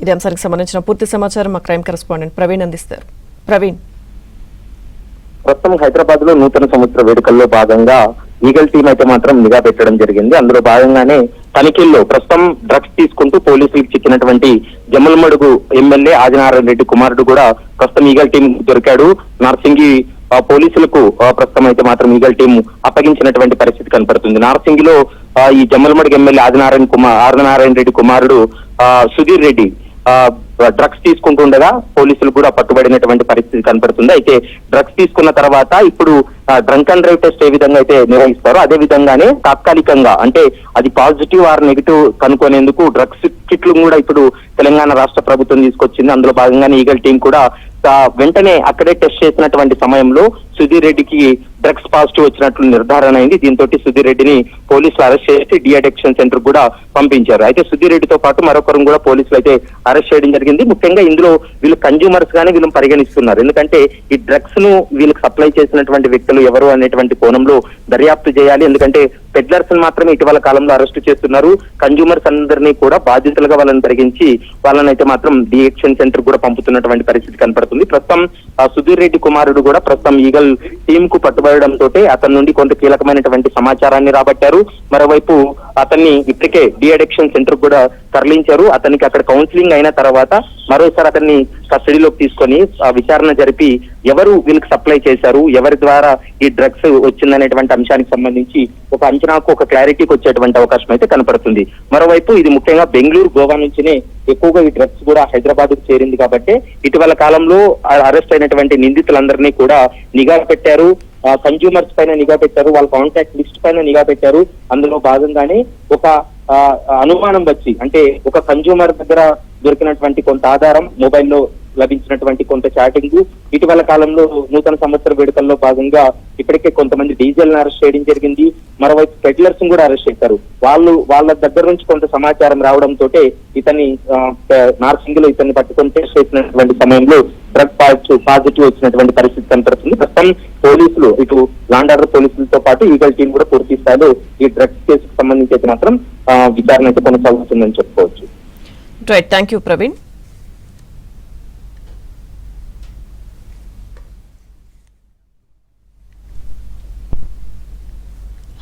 ఇదే అంశానికి సంబంధించిన పూర్తి సమాచారం మా క్రైమ్ కరెస్పాండెంట్ ప్రవీణ్ అందిస్తారు. ప్రవీణ్, ప్రస్తుతం హైదరాబాద్ లో నూతన సంవత్సర వేడుకల్లో భాగంగా ఈగల్ టీం అయితే మాత్రం నిఘా పెట్టడం జరిగింది. అందులో భాగంగానే తనిఖీల్లో ప్రస్తుతం డ్రగ్స్ తీసుకుంటూ పోలీసులకు చిక్కినటువంటి జమ్మలమడుగు ఎమ్మెల్యే ఆదినారాయణ రెడ్డి కుమారుడు కూడా ప్రస్తుతం ఈగల్ టీం దొరికాడు. నార్సింగి పోలీసులకు ప్రస్తుతం అయితే మాత్రం ఈగల్ టీం అప్పగించినటువంటి పరిస్థితి కనపడుతుంది. నార్సింగిలో ఈ జమ్మలమడుగు ఎమ్మెల్యే ఆదినారాయణ రెడ్డి కుమారుడు సుధీర్ రెడ్డి డ్రగ్స్ తీసుకుంటుండగా పోలీసులు కూడా పట్టుబడినటువంటి పరిస్థితి కనపడుతుంది. అయితే డ్రగ్స్ తీసుకున్న తర్వాత ఇప్పుడు డ్రంక్ అండ్ డ్రైవ్ టెస్ట్ ఏ విధంగా అయితే నిర్వహిస్తారో అదే విధంగానే తాత్కాలికంగా అంటే అది పాజిటివ్ ఆర్ నెగిటివ్ కనుక్కునేందుకు డ్రగ్స్ కిట్లు కూడా ఇప్పుడు తెలంగాణ రాష్ట్ర ప్రభుత్వం తీసుకొచ్చింది. అందులో భాగంగానే ఈగల్ టీం కూడా వెంటనే అక్కడే టెస్ట్ చేసినటువంటి సమయంలో సుధీర్ రెడ్డికి డ్రగ్స్ పాజిటివ్ వచ్చినట్లు నిర్ధారణ అయింది. దీంతో సుధీర్ రెడ్డిని పోలీసులు అరెస్ట్ చేసి డిఅడిక్షన్ సెంటర్ కూడా పంపించారు. అయితే సుధీర్ రెడ్డితో పాటు మరొకరు కూడా పోలీసులు అయితే అరెస్ట్ చేయడం జరిగింది. ముఖ్యంగా ఇందులో వీళ్ళు కన్జ్యూమర్స్ గానే వీళ్ళని పరిగణిస్తున్నారు. ఎందుకంటే ఈ డ్రగ్స్ ను వీళ్ళకి సప్లై చేసినటువంటి వ్యక్తులు ఎవరు అనేటువంటి కోణంలో దర్యాప్తు చేయాలి. ఎందుకంటే పెడ్లర్స్ మాత్రమే ఇటీవల కాలంలో అరెస్టు చేస్తున్నారు. కన్జ్యూమర్స్ అందరినీ కూడా బాధితులుగా వాళ్ళని పరిగణించి వాళ్ళనైతే మాత్రం డిఎక్షన్ సెంటర్ కూడా పంపుతున్నటువంటి పరిస్థితి కనపడుతుంది. ప్రస్తుతం సుధీర్ రెడ్డి కుమారుడు కూడా ప్రస్తుతం ఈగల్ టీం కు పట్టుబడడంతో అతని నుండి కొంత కీలకమైనటువంటి సమాచారాన్ని రాబట్టారు. మరోవైపు అతన్ని ఇప్పటికే డిఅడిక్షన్ సెంటర్ కూడా తరలించారు. అతనికి అక్కడ కౌన్సిలింగ్ అయిన తర్వాత మరోసారి అతన్ని కస్టడీలోకి తీసుకొని విచారణ జరిపి ఎవరు వీళ్ళకి సప్లై చేశారు, ఎవరి ద్వారా ఈ డ్రగ్స్ వచ్చిందనేటువంటి అంశానికి సంబంధించి ఒక అంచనాకు ఒక క్లారిటీకి వచ్చేటువంటి అవకాశం అయితే కనపడుతుంది. మరోవైపు ఇది ముఖ్యంగా బెంగళూరు, గోవా నుంచినే ఎక్కువగా ఈ డ్రగ్స్ కూడా హైదరాబాద్ కు చేరింది కాబట్టి ఇటీవల కాలంలో అరెస్ట్ అయినటువంటి నిందితులందరినీ కూడా నిఘా పెట్టారు. కన్జ్యూమర్స్ పైన నిఘా పెట్టారు, వాళ్ళ కాంటాక్ట్ లిస్ట్ పైన నిఘా పెట్టారు. అందులో భాగంగానే ఒక అనుమానం వచ్చి అంటే ఒక కన్జ్యూమర్ దగ్గర దొరికినటువంటి కొంత ఆధారం, మొబైల్లో లభించినటువంటి కొంత చాటింగ్, ఇటీవల కాలంలో నూతన సంవత్సర వేడుకల్లో భాగంగా ఇప్పటికే కొంతమంది డీజేలను అరెస్ట్ చేయడం జరిగింది. మరోవైపు పెడ్లర్స్ కూడా అరెస్ట్ చేశారు. వాళ్ళ దగ్గర నుంచి కొంత సమాచారం రావడంతో ఇతన్ని నార్సింగిలో ఇతన్ని పట్టుకొని టెస్ట్ చేసినటువంటి సమయంలో డ్రగ్ పాజిటివ్ వచ్చినటువంటి పరిస్థితి కనపడుతుంది. ప్రస్తుతం పోలీసులు ఇటు లాండ్ ఆర్డర్ పోలీసులతో పాటు ఈగల్ టీం కూడా పూర్తి స్థాయిలో ఈ డ్రగ్స్ కేసుకు సంబంధించి అయితే మాత్రం విచారణ అయితే కొనసాగుతుందని చెప్పుకోవచ్చు. Right, thank you Praveen.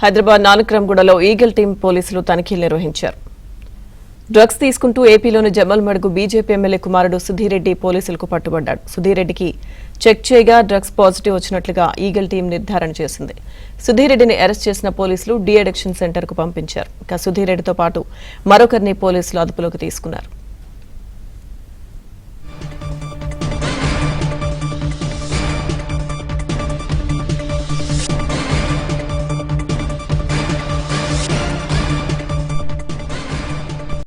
Hyderabad నానక్రామ్గూడలో ఈగల్ టీం పోలీసులు తనిఖీలు నిర్వహించారు. డ్రగ్స్ తీసుకుంటూ ఏపీలోని జమ్మలమడుగు బీజేపీ ఎమ్మెల్యే కుమారుడు సుధీర్ రెడ్డి పోలీసులకు పట్టుబడ్డాడు. సుధీర్ రెడ్డికి చెక్ చేయగా డ్రగ్స్ పాజిటివ్ వచ్చినట్లుగా ఈగల్ టీం నిర్ధారణ చేసింది. సుధీర్ రెడ్డిని అరెస్ట్ చేసిన పోలీసులు డిఅడిక్షన్ సెంటర్ కు పంపించారు. ఇక సుధీర్ రెడ్డితో పాటు మరొకరిని పోలీసులు అదుపులోకి తీసుకున్నారు.